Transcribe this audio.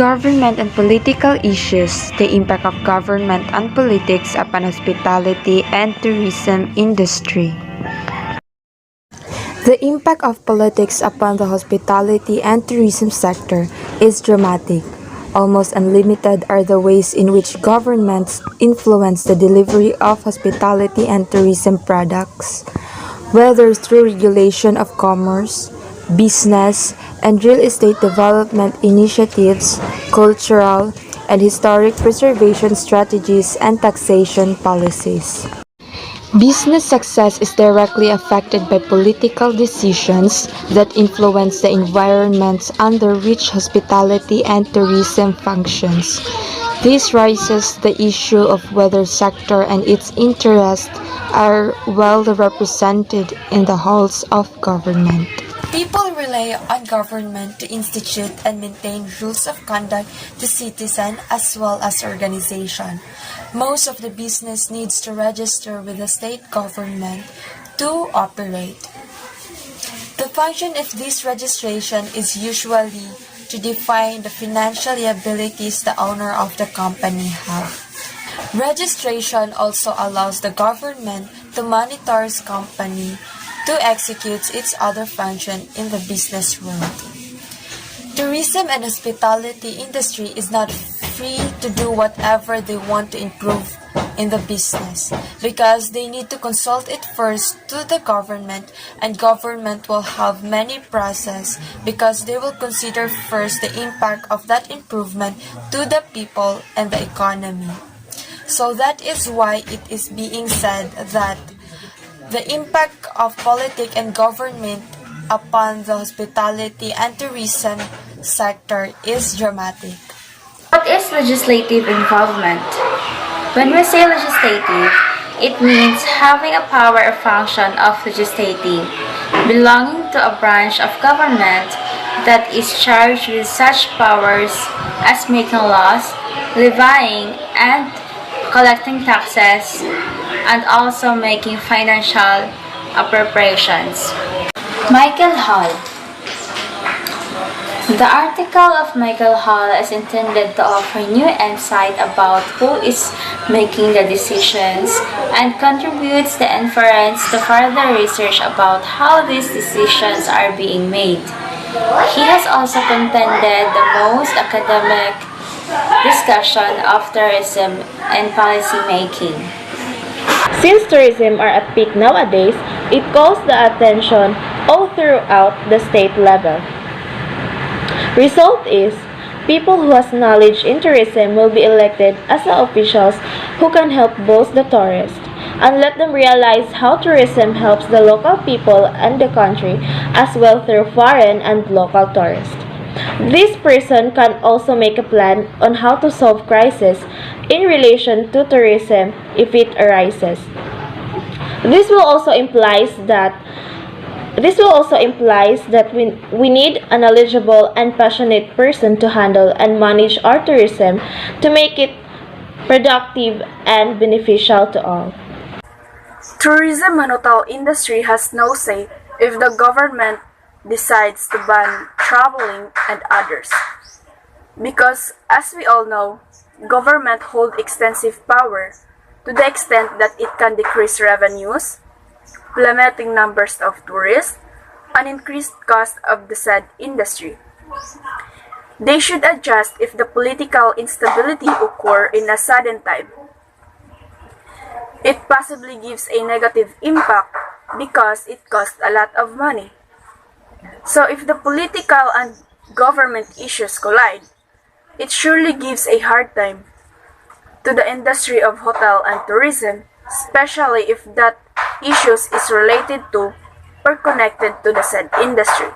Government and political issues, the impact of government and politics upon hospitality and tourism industry. The impact of politics upon the hospitality and tourism sector is dramatic. Almost unlimited are the ways in which governments influence the delivery of hospitality and tourism products, whether through regulation of commerce, business, and real estate development initiatives, cultural and historic preservation strategies, and taxation policies. Business success is directly affected by political decisions that influence the environments under which hospitality and tourism functions. This raises the issue of whether sector and its interests are well represented in the halls of government. People rely on government to institute and maintain rules of conduct to citizens as well as organization. Most of the business needs to register with the state government to operate. The function of this registration is usually to define the financial liabilities the owner of the company have. Registration also allows the government to monitor its company to execute its other function in the business world. Tourism and hospitality industry is not free to do whatever they want to improve in the business because they need to consult it first to the government, and government will have many process because they will consider first the impact of that improvement to the people and the economy. So that is why it is being said that the impact of politics and government upon the hospitality and tourism sector is dramatic. What is legislative involvement? When we say legislative, it means having a power or function of legislating, belonging to a branch of government that is charged with such powers as making laws, levying and collecting taxes, and also making financial appropriations. Michael Hall. The article of Michael Hall is intended to offer new insight about who is making the decisions and contributes the inference to further research about how these decisions are being made. He has also contended the most academic discussion of tourism and policy making. Since tourism are at peak nowadays, it calls the attention all throughout the state level. Result is, people who has knowledge in tourism will be elected as the officials who can help both the tourists and let them realize how tourism helps the local people and the country as well through foreign and local tourists. This person can also make a plan on how to solve crisis in relation to tourism if it arises. This will also implies that we need a knowledgeable and passionate person to handle and manage our tourism to make it productive and beneficial to all. Tourism and hotel industry has no say if the government decides to ban traveling and others. Because, as we all know, government hold extensive power to the extent that it can decrease revenues, plummeting numbers of tourists, and increased cost of the said industry. They should adjust if the political instability occur in a sudden time. It possibly gives a negative impact because it costs a lot of money. So if the political and government issues collide, it surely gives a hard time to the industry of hotel and tourism, especially if that issues is related to or connected to the said industry.